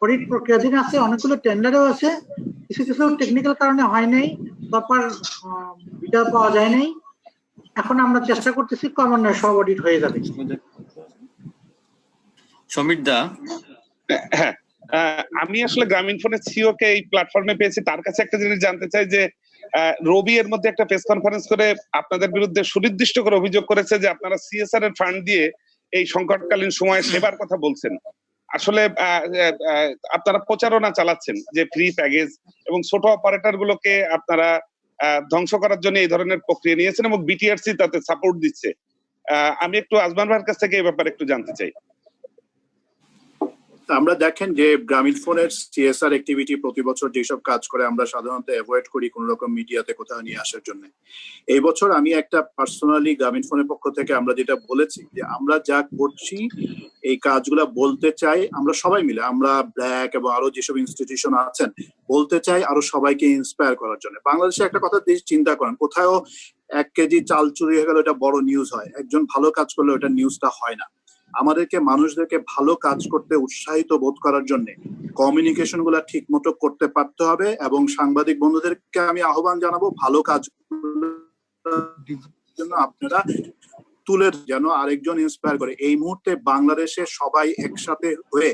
অডিট প্রক্রিয়াধীন আছে, অনেকগুলো টেন্ডারও আছে, কিছু কিছু টেকনিক্যাল কারণে হয় নাই, প্রপার বিডার পাওয়া যায় নাই। এখন আমরা চেষ্টা করতেছি ক্রমান্বয়ে সব অডিট হয়ে যাবে।
সমীর দা।
হ্যাঁ, আমি আসলে গ্রামীণফোনের সিও কে এই প্ল্যাটফর্মে পেয়েছি, তার কাছে একটা জিনিস জানতে চাই যে রবি এর মধ্যে একটা প্রেস কনফারেন্স করে আপনাদের বিরুদ্ধে সুনির্দিষ্ট করে অভিযোগ করেছে যে আপনারা সিএসআর এর ফান্ড দিয়ে এই সংকটকালীন সময়ে সেবার কথা বলছেন। আসলে আপনারা প্রচারণা চালাচ্ছেন যে ফ্রি প্যাকেজ এবং ছোট অপারেটর গুলোকে আপনারা ধ্বংস করার জন্য এই ধরনের প্রক্রিয়া নিয়েছেন এবং বিটিআরসি তাতে সাপোর্ট দিচ্ছে। আমি একটু আজমান ভাইয়ের কাছ থেকে এই ব্যাপারে একটু জানতে চাই।
আমরা দেখেন যে গ্রামীণফোনের সিএসআর অ্যাক্টিভিটি প্রতি বছর যেসব কাজ করে আমরা সাধারণত অ্যাভয়েড করি কোন রকম মিডিয়াতে কোথাও নিয়ে আসার জন্য। এই বছর আমি একটা পার্সোনালি গ্রামীণফোনের পক্ষ থেকে আমরা যেটা বলেছি যে আমরা যা করছি এই কাজগুলা বলতে চাই আমরা সবাই মিলে, আমরা ব্ল্যাক এবং আরো যেসব ইনস্টিটিউশন আছেন বলতে চাই আরো সবাইকে ইন্সপায়ার করার জন্য। বাংলাদেশে একটা কথা চিন্তা করেন, কোথাও 1 কেজি চাল চুরি হয়ে গেলে ওটা বড় নিউজ হয়, একজন ভালো কাজ করলে ওটা নিউজটা হয় না। আমাদেরকে মানুষদেরকে ভালো কাজ করতে উৎসাহিত বোধ করার জন্য কমিউনিকেশন গুলা ঠিক মতো করতে পারতে হবে এবং সাংবাদিক বন্ধুদেরকে আমি আহ্বান জানাবো ভালো কাজ জন্য আপনারা তুলে যেন আরেকজন ইন্সপায়ার করে। এই মুহূর্তে বাংলাদেশে সবাই একসাথে হয়ে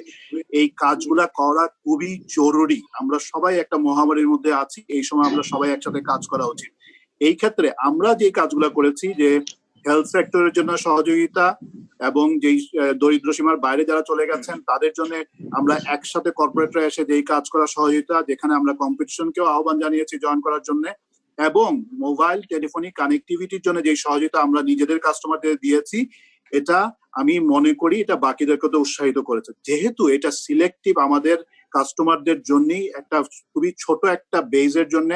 এই কাজগুলা করা খুবই জরুরি। আমরা সবাই একটা মহামারীর মধ্যে আছি, এই সময় আমরা সবাই একসাথে কাজ করা উচিত। এই ক্ষেত্রে আমরা যে কাজগুলা করেছি যে হেলথ সেক্টরের জন্য সহযোগিতা এবং যেই দরিদ্র সীমার বাইরে যারা চলে গেছেন তাদের জন্য আমরা একসাথে কর্পোরেটরা এসে যেই কাজ করা সহযোগিতা, যেখানে আমরা কম্পিটিশনকেও আহ্বান জানিয়েছি জয়েন করার জন্য, এবং মোবাইল টেলিফোনিক কানেক্টিভিটির জন্য যে সহযোগিতা আমরা নিজেদের কাস্টমারদের দিয়েছি, এটা আমি মনে করি এটা বাকিদেরকে তো উৎসাহিত করেছে। যেহেতু এটা সিলেক্টিভ আমাদের কাস্টমারদের জন্যই, একটা খুবই ছোট একটা বেজের জন্য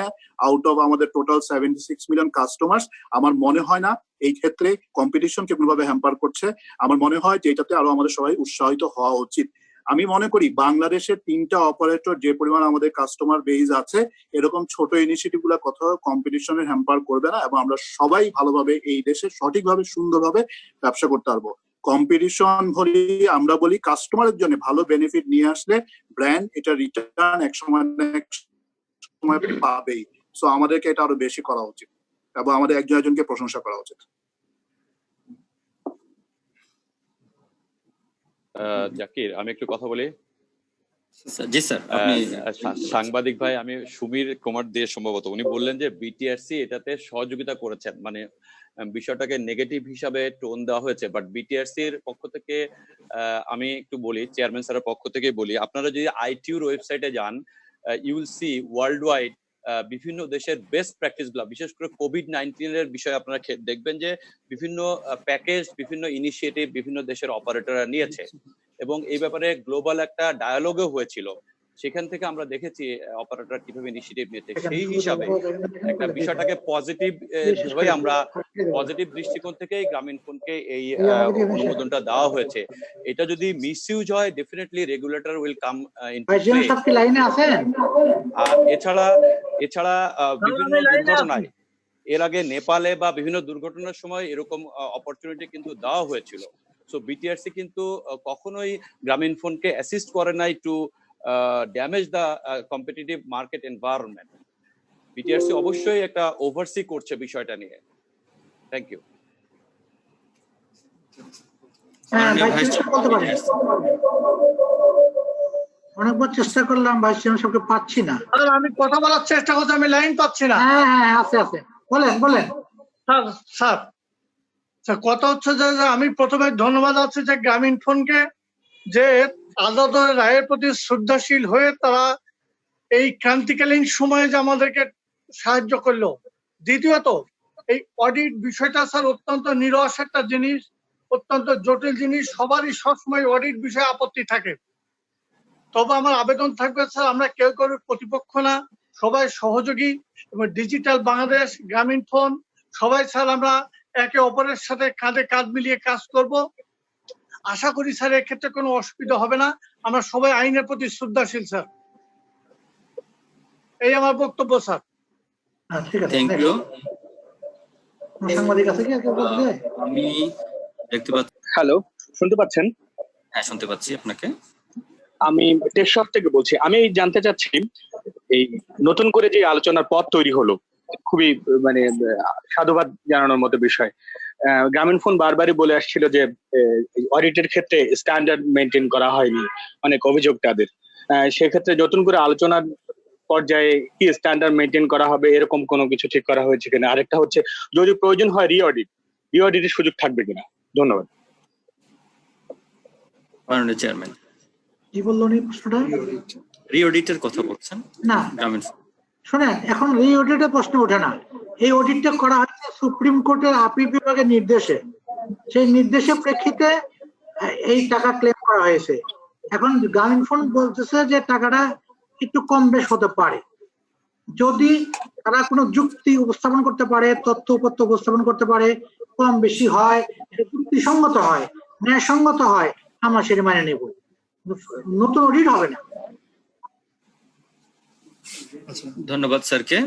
আউট অফ আমাদের টোটাল 76 মিলিয়ন কাস্টমার, আমার মনে হয় না এই ক্ষেত্রে কম্পিটিশনকে কোনোভাবে হ্যাম্পার করছে। আমার মনে হয় যে এটাতে আরো আমাদের সবাই উৎসাহিত হওয়া উচিত। আমি মনে করি বাংলাদেশের 3টা অপারেটর যে পরিমাণ আমাদের কাস্টমার বেজ আছে, এরকম ছোট ইনিশিয়েটিভ গুলা কোথাও কম্পিটিশনের হ্যাম্পার করবে না এবং আমরা সবাই ভালোভাবে এই দেশে সঠিকভাবে সুন্দরভাবে ব্যবসা করতে পারবো। কম্পিটিশন বলি আমরা বলি কাস্টমারের জন্য ভালো বেনিফিট নিয়ে আসলে ব্র্যান্ড এটা রিটার্ন এক সময় পাবেই। সো আমাদেরকে এটা আরো বেশি করা উচিত এবং আমাদের একজন একজনকে প্রশংসা করা উচিত।
জাকির, আমি একটু কথা বলি।
জি স্যার।
সাংবাদিক ভাই, আমি সমীর কুমার দিয়ে সম্ভবত উনি বললেন যে বিটিআরসি এটাতে সহযোগিতা করেছেন, মানে বিষয়টাকে নেগেটিভ হিসাবে টোন দেওয়া হয়েছে, বাট বিটিআরসির পক্ষ থেকে আমি একটু বলি, চেয়ারম্যান স্যারের পক্ষ থেকে বলি, আপনারা যদি আইটিউর ওয়েবসাইটে যান you will see world wide বিভিন্ন দেশের বেস্ট প্র্যাকটিস গুলা, বিশেষ করে কোভিড-19 এর বিষয়ে আপনারা দেখবেন যে বিভিন্ন প্যাকেজ, বিভিন্ন ইনিশিয়েটিভ বিভিন্ন দেশের অপারেটররা নিয়েছে এবং এই ব্যাপারে গ্লোবাল একটা ডায়ালগও হয়েছিল। সেখান থেকে আমরা দেখেছি অপারেটর কিভাবে ইনিশিয়েটিভ নিয়েছে, সেই হিসাবে একটা বিষয়টাকে পজিটিভ ভাবে আমরা পজিটিভ দৃষ্টিকোণ থেকেই গ্রামীণ ফোনকে এই অনুমোদনটা দেওয়া হয়েছে। এটা যদি মিসইউজ হয়, definitely regulator will come into play.
লাইনে আছেন?
আর এছাড়া বিভিন্ন দুর্ঘটনায় এর আগে নেপালে বা বিভিন্ন দুর্ঘটনার সময় এরকম অপরচুনিটি কিন্তু দেওয়া হয়েছিল। সো বিটিআরসি কিন্তু কখনোই গ্রামীণ ফোনকে অ্যাসিস্ট করে নাই to damage the competitive market environment. BTRC অবশ্যই একটা ওভারসি করছে বিষয়টা নিয়ে। Thank you.
অনেকবার চেষ্টা করলাম, ভাইস চেয়ারম্যান সাহেবকে পাচ্ছি না।
আমি কথা বলার চেষ্টা করছি, আমি লাইন পাচ্ছি না।
হ্যাঁ আছে, বলেন।
স্যার কথা হচ্ছে যে আমি প্রথমে ধন্যবাদ আছে যে গ্রামীণ ফোনকে, যে আদালতের রায়ের প্রতি শ্রদ্ধাশীল হয়ে তারা এই ক্রান্তিকালীন সময়ে যে আমাদেরকে সাহায্য করলো। দ্বিতীয়ত, এই অডিট বিষয়টা স্যার অত্যন্ত নিরস একটা জিনিস, অত্যন্ত জটিল জিনিস। সবারই সবসময় অডিট বিষয়ে আপত্তি থাকে। তবে আমার আবেদন থাকবে স্যার, আমরা কেউ প্রতিপক্ষ না, সবাই সহযোগী। এবং ডিজিটাল বাংলাদেশ, গ্রামীণ ফোন সবাই স্যার আমরা একে অপরের সাথে কাঁধে কাঁধ মিলিয়ে কাজ করব। আশা করি স্যার এক্ষেত্রে কোনো অসুবিধা হবে না। আমরা সবাই আইনের প্রতি শ্রদ্ধাশীল স্যার। এই আমার বক্তব্য স্যার।
ঠিক আছে,
থ্যাংক ইউ।
সাংবাদিক আছে কি?
আমি দেখতে পাচ্ছি।
হ্যালো, শুনতে পাচ্ছেন?
হ্যাঁ, শুনতে পাচ্ছি আপনাকে।
আমি টেকশপ থেকে বলছি। আমি জানতে চাচ্ছি, এই নতুন করে যে আলোচনার পথ তৈরি হলো, খুবই মানে সাধুবাদ জানানোর মতো বিষয়। গ্রামীণ ফোন বারবারই বলে আসছিল যে অডিটের ক্ষেত্রে স্ট্যান্ডার্ড মেনটেন করা হয়নি, অনেক অভিযোগ তাদের। সেক্ষেত্রে নতুন করে আলোচনার পর্যায়ে কি স্ট্যান্ডার্ড মেনটেন করা হবে, এরকম কোনো কিছু ঠিক করা হয়েছে কিনা? আরেকটা হচ্ছে, যদি প্রয়োজন হয় রিঅডিটের সুযোগ থাকবে কিনা? ধন্যবাদ।
মাননীয় চেয়ারম্যান,
কি বললেন এই প্রশ্নটা?
রিঅডিটের কথা বলছেন
না,
গ্রামীণ
শুনেন, এখন রিঅডিটের প্রশ্ন ওঠে না। এই অডিটটা করা হয়েছে সুপ্রিম কোর্টের আপিল বিভাগের নির্দেশে। সেই নির্দেশের প্রেক্ষিতে এই টাকা ক্লেম করা হয়েছে। এখন গ্রামীণ ফোন বলতেছে যে টাকাটা একটু কম বেশ হতে পারে, যদি তারা কোনো যুক্তি উপস্থাপন করতে পারে, তথ্য উপত্য উপস্থাপন করতে পারে, কম বেশি হয়, যুক্তিসঙ্গত হয়, ন্যায়সঙ্গত হয়, আমরা সেটা মানে নেব। নতুন অডিট হবে না।
ধন্যবাদ স্যারকে।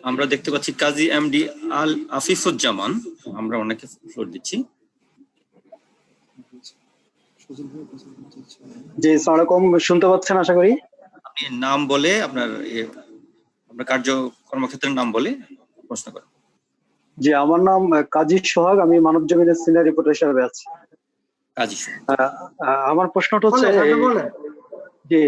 আমরা দেখতে পাচ্ছি কাজী এমডি আল আফিফুজ্জামান। আমরা ওনাকে ফ্লোর দিচ্ছি।
জি, আসসালামু আলাইকুম। শুনতে পাচ্ছেন আশা করি?
আপনি নাম বলে আপনার কর্মক্ষেত্রের নাম বলে প্রশ্ন করেন।
জি, আমার নাম কাজী সোহাগ, আমি মানব জমিনের সিনিয়র রিপোর্টার হিসেবে আছি।
কাজী সোহাগ,
আমার প্রশ্নটা হচ্ছে যে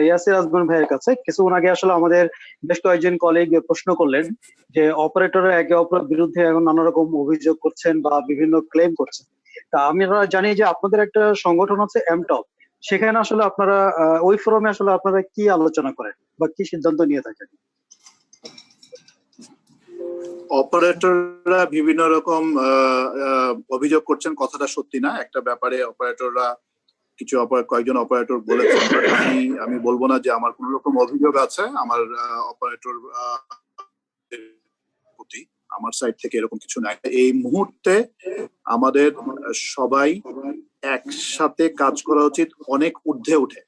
ইয়াসির আজমান ভাইয়ের কাছে। কিছুক্ষণ আগে আসলে আমাদের বেশ কয়েকজন কলিগ প্রশ্ন করলেন যে অপারেটরের একে অপরের বিরুদ্ধে এখন নানা রকম অভিযোগ করছেন বা বিভিন্ন ক্লেম করছেন। তা আমরা জানি যে আপনাদের একটা সংগঠন আছে এমটপ, সেখানে আসলে আপনারা ওই ফোরামে আসলে আপনারা কি আলোচনা করেন বা কি সিদ্ধান্ত নিয়ে থাকেন?
অপারেটররা বিভিন্ন রকম অভিযোগ করছেন, কথাটা সত্যি না। একটা ব্যাপারে অপারেটররা কয়েকজন অপারেটর বলেছেন, আমি বলবো না যে আমার কোন রকম অভিযোগ আছে আমার অপারেটর প্রতি। আমার সাইড থেকে এরকম কিছু নাই। এই মুহূর্তে আমাদের সবাই একসাথে কাজ করা উচিত, অনেক ঊর্ধ্বে উঠে।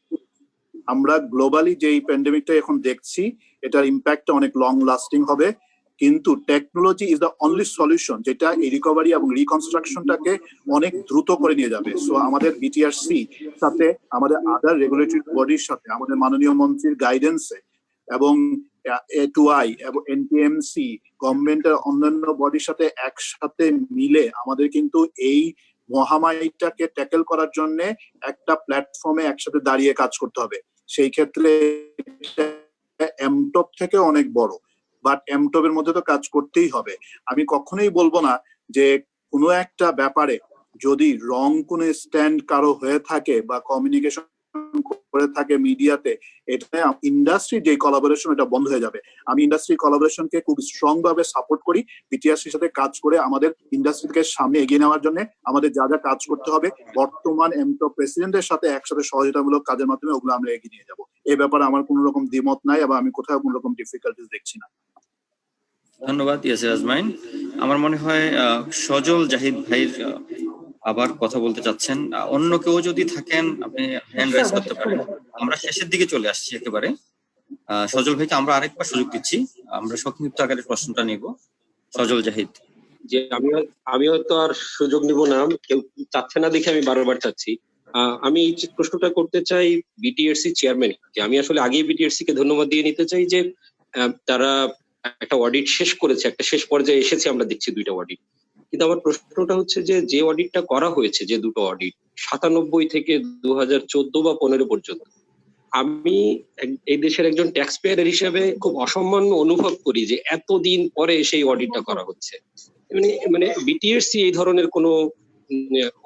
আমরা গ্লোবালি যে প্যান্ডেমিকটা এখন দেখছি, এটার ইম্প্যাক্টটা অনেক লং লাস্টিং হবে, কিন্তু technology is the only solution যেটা এই রিকভারি এবং রিকনস্ট্রাকশনটাকে অনেক দ্রুত করে নিয়ে যাবে। সো আমাদের বিটিআরসি সাথে, আমাদের আদার রেগুলেটরি বডির সাথে, আমাদের মাননীয় মন্ত্রীর গাইডেন্সে এবং A2I এবং এনটিএমসি গভর্নমেন্টের অন্যান্য বডির সাথে একসাথে মিলে আমাদের কিন্তু এই মহামারীটাকে ট্যাকেল করার জন্য একটা প্ল্যাটফর্মে একসাথে দাঁড়িয়ে কাজ করতে হবে। সেই ক্ষেত্রে এমটপ থেকে অনেক বড়, বাট এমটপের মধ্যে তো কাজ করতেই হবে। আমি কখনোই বলবো না যে কোনো একটা ব্যাপারে যদি রং কোনো স্ট্যান্ড কারো হয়ে থাকে বা কমিউনিকেশন করে থাকে মিডিয়াতে, এটা ইন্ডাস্ট্রি যে কোলাবোরেশন এটা বন্ধ হয়ে যাবে। আমি ইন্ডাস্ট্রি কোলাবোরেশনকে খুব স্ট্রং ভাবে সাপোর্ট করি, বিটিআরসির সাথে কাজ করে আমাদের ইন্ডাস্ট্রিকে সামনে এগিয়ে নেওয়ার জন্য আমাদের যা যা কাজ করতে হবে বর্তমান এমটপ প্রেসিডেন্টের সাথে একসাথে সহযোগিতামূলক কাজের মাধ্যমে ওগুলো আমরা এগিয়ে নিয়ে যাবো। এই ব্যাপারে আমার কোনো রকম দ্বিমত নাই এবং আমি কোথাও কোনো রকম ডিফিকাল্টিস দেখছি না।
ধন্যবাদ ইয়াসির আজমাইন। আমার মনে হয় সজল জাহিদ ভাইয়ের আবার কথা বলতে চাচ্ছেন। অন্য কেউ যদি থাকেন আপনি হ্যান্ড রাইজ করতে পারেন। আমরা শেষের দিকে চলে আসছি একেবারে। সজল ভাইকে আমরা আরেকবার সুযোগ দিচ্ছি, আমরা সংক্ষিপ্ত আকারে প্রশ্নটা নিব। সজল জাহিদ।
যে আমি হয়তো আর সুযোগ নিব না, কেউ চাচ্ছে না দেখে আমি বারবার চাচ্ছি। আমি এই প্রশ্নটা করতে চাই বিটিআরসি চেয়ারম্যান কে। আমি আসলে আগেই বিটিআরসি কে ধন্যবাদ দিয়ে নিতে চাই যে তারা একটা অডিট শেষ করেছে, একটা শেষ পর্যায়ে এসেছে, আমরা দেখছি 2টা অডিট। কিন্তু আমার প্রশ্নটা হচ্ছে যে অডিটটা করা হয়েছে, যে 2টো অডিট 97 থেকে 2014 বা 15 পর্যন্ত, আমি এই দেশের একজন ট্যাক্স পেয়ার হিসেবে খুব অসম্মান অনুভব করি যে এতদিন পরে সেই অডিটটা করা হচ্ছে। মানে বিটিআরসি এই ধরনের কোনো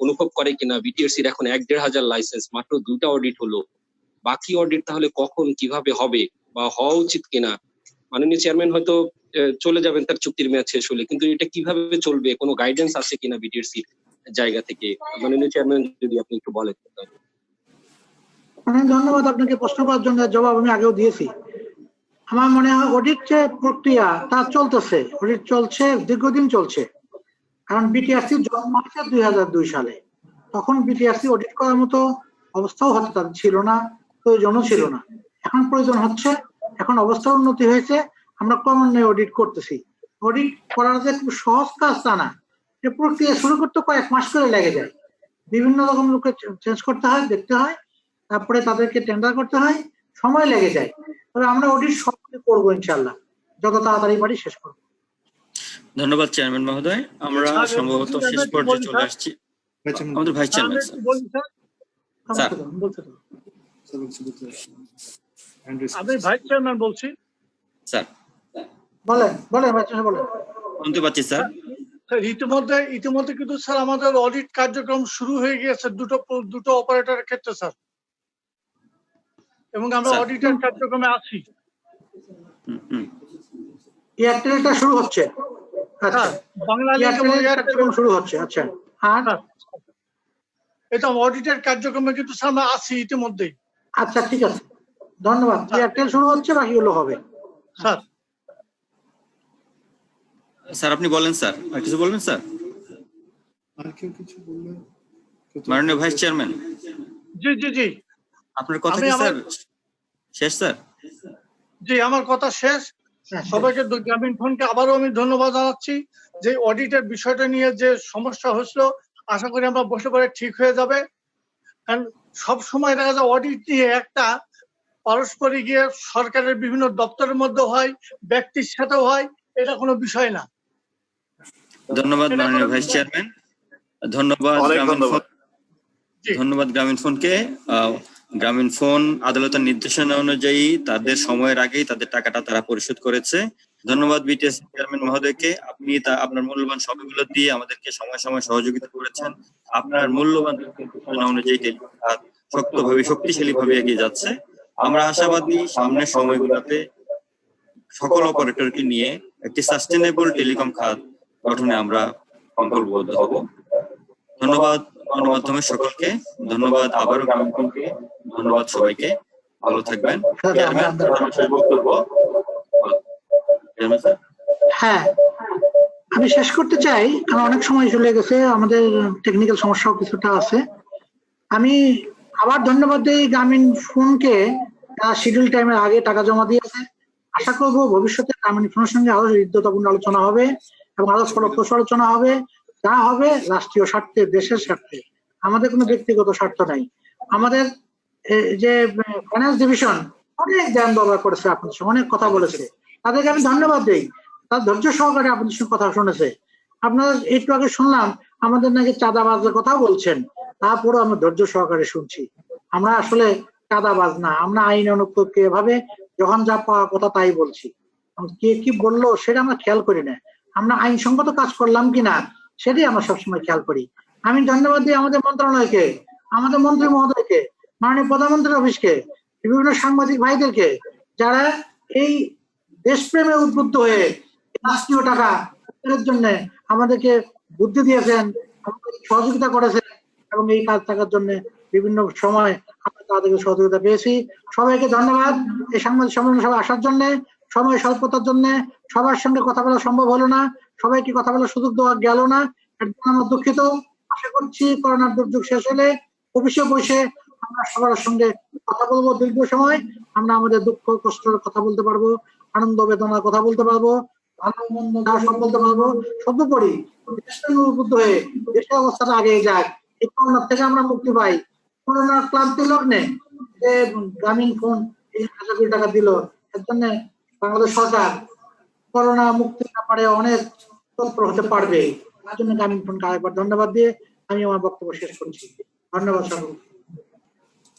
অনুভব করে কিনা? বিটিআরসির এখন 1,500 লাইসেন্স, মাত্র 2টা অডিট হলো, বাকি অডিট তাহলে কখন কিভাবে হবে বা হওয়া উচিত কিনা? মাননীয় চেয়ারম্যান হয়তো চলে যাবেন তার চুক্তির মেয়াদ শেষ হলে, কিন্তু এটা কিভাবে চলবে, কোনো গাইডেন্স আছে কিনা বিটিআরসি জায়গা থেকে? মাননীয় চেয়ারম্যান যদি আপনি একটু বলেন।
অনেক ধন্যবাদ আপনাকে প্রশ্ন করার জন্য, জবাব আমি আগেও দিয়েছি। আমার মনে হয় অডিট যে প্রক্রিয়া তা চলতেছে, অডিট চলছে, দীর্ঘদিন চলছে। কারণ বিটিআরসি জন্ম হয়েছে 2002 সালে, তখন বিটিআরসি অডিট করার মতো অবস্থাও হয়তো তাদের ছিল না, প্রয়োজনও ছিল না। এখন প্রয়োজন হচ্ছে, এখন অবস্থার উন্নতি হয়েছে, আমরা ক্রমান্বয়ে অডিট করতেছি। অডিট করার যে খুব সহজ কাজ তা না, এই প্রক্রিয়া শুরু করতে কয়েক মাস করে লেগে যায়। বিভিন্ন রকম লোককে চেঞ্জ করতে হয়, দেখতে হয়, তারপরে তাদেরকে টেন্ডার করতে হয়, সময় লেগে যায়। তবে আমরা অডিট সবকে করবো ইনশাল্লাহ, যত তাড়াতাড়ি পারি শেষ করবো।
ধন্যবাদ চেয়ারম্যান মহোদয়। আমরা সম্ভবত শেষ পর্যায়ে চলে আসছি। আমাদের ভাইস চেয়ারম্যান স্যার।
আমি ভাইস চেয়ারম্যান বলছি
স্যার।
বলেন ভাইস চেয়ারম্যান বলেন।
শুনতে পাচ্ছি স্যার।
ইতিমধ্যে কিন্তু স্যার আমাদের অডিট কার্যক্রম শুরু হয়ে গিয়েছে দুটো অপারেটরের ক্ষেত্রে স্যার, এবং আমরা অডিটের কার্যক্রমে আছি।
এয়ারটেলটা শুরু হচ্ছে, আচ্ছা
বাংলাদেশ
কার্যক্রম শুরু হচ্ছে, আচ্ছা। আর
এটা অডিটের কার্যক্রমে কিন্তু স্যার আমরা আছি ইতিমধ্যেই।
আচ্ছা ঠিক আছে, ধন্যবাদ। এয়ারটেল শুরু হচ্ছে, বাকিগুলো হবে
স্যার।
স্যার আপনি বলেন স্যার, আর কিছু বলবেন স্যার?
আর কেউ কিছু বলবেন?
মাননীয় ভাইস চেয়ারম্যান।
জি
আপনার কথা কি স্যার শেষ? স্যার
জি, আমার কথা শেষ। সবাইকে গ্রামীণ ফোনকে আবারও আমি ধন্যবাদ জানাচ্ছি যে অডিটের বিষয়টা নিয়ে যে সমস্যা হয়েছিল, আশা করি আমরা বসে পড়ে ঠিক হয়ে যাবে। কারণ সব সময় দেখা যায় অডিট নিয়ে একটা পারস্পরিক গিয়ে সরকারের বিভিন্ন দপ্তরের মধ্যে হয়, ব্যক্তির সাথেও হয়, এটা কোনো বিষয় না।
ধন্যবাদ মাননীয় ভাইস চেয়ারম্যান। ধন্যবাদ গ্রামীণ ফোনকে। গ্রামীণ ফোন আদালতের নির্দেশনা অনুযায়ী তাদের সময়ের আগেই তাদের টাকাটা তারা পরিশোধ করেছে। ধন্যবাদ বিটিএস চেয়ারম্যান মহোদয়কে, আপনি আপনার মূল্যবান সময়গুলো দিয়ে আমাদেরকে সময় সহযোগিতা করেছেন। আপনার মূল্যবান অনুযায়ী শক্তভাবে শক্তিশালী ভাবে এগিয়ে যাচ্ছে। আমরা আশাবাদী সামনের সময়গুলোতে সকল অপারেটরকে নিয়ে একটি সাস্টেনেবল টেলিকম খাত গঠনে আমরা সংকল্পবদ্ধ হব। ধন্যবাদ গণমাধ্যমের সকলকে, ধন্যবাদ আবারও গ্রামীণ ফোনকে, ধন্যবাদ সবাইকে, ভালো থাকবেন।
হ্যাঁ, আমি শেষ করতে চাই কারণ অনেক সময় চলে গেছে, আমাদের টেকনিক্যাল সমস্যাও কিছুটা আছে। আমি আবার ধন্যবাদ দিই গ্রামীণ ফোনকে, তারা শিডিউল টাইমের আগে টাকা জমা দিয়েছে। আশা করবো ভবিষ্যতে গ্রামীণ ফোনের সঙ্গে আরো হৃদ্যতাপূর্ণ আলোচনা হবে এবং আরো ফলপ্রসূ আলোচনা হবে, যা হবে রাষ্ট্রীয় স্বার্থে, দেশের স্বার্থে। আমাদের কোনো ব্যক্তিগত স্বার্থ নাই। আমাদের যে ফাইন্যান্স ডিভিশন অনেক জ্ঞান ব্যবহার করেছে, আপনাদের সঙ্গে অনেক কথা বলেছে, তাদেরকে আমি ধন্যবাদ দিই। তার ধৈর্য সহকারে আপনাদের সঙ্গে কথা শুনেছে। আপনারা একটু আগে শুনলাম আমাদের নাকি চাঁদাবাজের কথা বলছেন, তারপরও আমরা ধৈর্য সহকারে শুনছি। আমরা আসলে চাঁদাবাজ না, আমরা আইন অনুপ্রয়োগকে এভাবে যখন যা পাওয়ার কথা তাই বলছি। কে কি বললো সেটা আমরা খেয়াল করি না, আমরা আইনসঙ্গত কাজ করলাম কিনা সেটাই আমরা সবসময় খেয়াল করি। আমি ধন্যবাদ দিই আমাদের মন্ত্রণালয়কে, আমাদের মন্ত্রী মহোদয়কে। মাননীয় প্রধানমন্ত্রীর অফিসকে, বিভিন্ন সাংবাদিক ভাইদেরকে যারা এই দেশপ্রেমে উদ্বুদ্ধ হয়ে রাষ্ট্রীয় টাকা এর জন্য আমাদেরকে বুদ্ধি দিয়েছেন, আমাদের সহযোগিতা করেছেন এবং এই কাজ থাকার জন্য বিভিন্ন সময় আমরা তাদেরকে সহযোগিতা পেয়েছি। সবাইকে ধন্যবাদ এই সাংবাদিক সম্মেলন সভায় আসার জন্য, সময় স্বল্পতার জন্য সবার সঙ্গে কথা বলা সম্ভব হলো না, সবাইকে কথা বলার সুযোগ দেওয়া গেল না, এর জন্য আমরা দুঃখিত। আশা করছি করোনার দুর্যোগ শেষ হলে অফিসে বসে আমরা সবার সঙ্গে কথা বলবো, দীর্ঘ সময় আমরা আমাদের দুঃখ কষ্টের কথা বলতে পারবো, আনন্দ বেদনার কথা বলতে পারবো, ভালো মন্দ সব বলতে পারবো। সর্বোপরি দেশের উদ্বুদ্ধ হয়ে দেশের অবস্থাটা আগে যায়, এই করোনার থেকে আমরা মুক্তি পাই। করোনার ক্লান্তি লগ্নে যে গ্রামীণ ফোন এই 1,000 কোটি টাকা দিল, এর জন্য বাংলাদেশ সরকার করোনা মুক্তির ব্যাপারে অনেক তৎপর হতে পারবে। তার জন্য গ্রামীণ ফোনকে আরেকবার ধন্যবাদ দিয়ে আমি আমার বক্তব্য শেষ করছি। ধন্যবাদ সকলকে।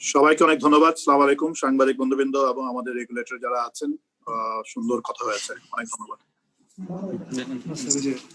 সবাইকে অনেক ধন্যবাদ। আসসালামু আলাইকুম সাংবাদিক বন্ধুবৃন্দ এবং আমাদের রেগুলেটর যারা আছেন, সুন্দর কথা হয়েছে, অনেক ধন্যবাদ।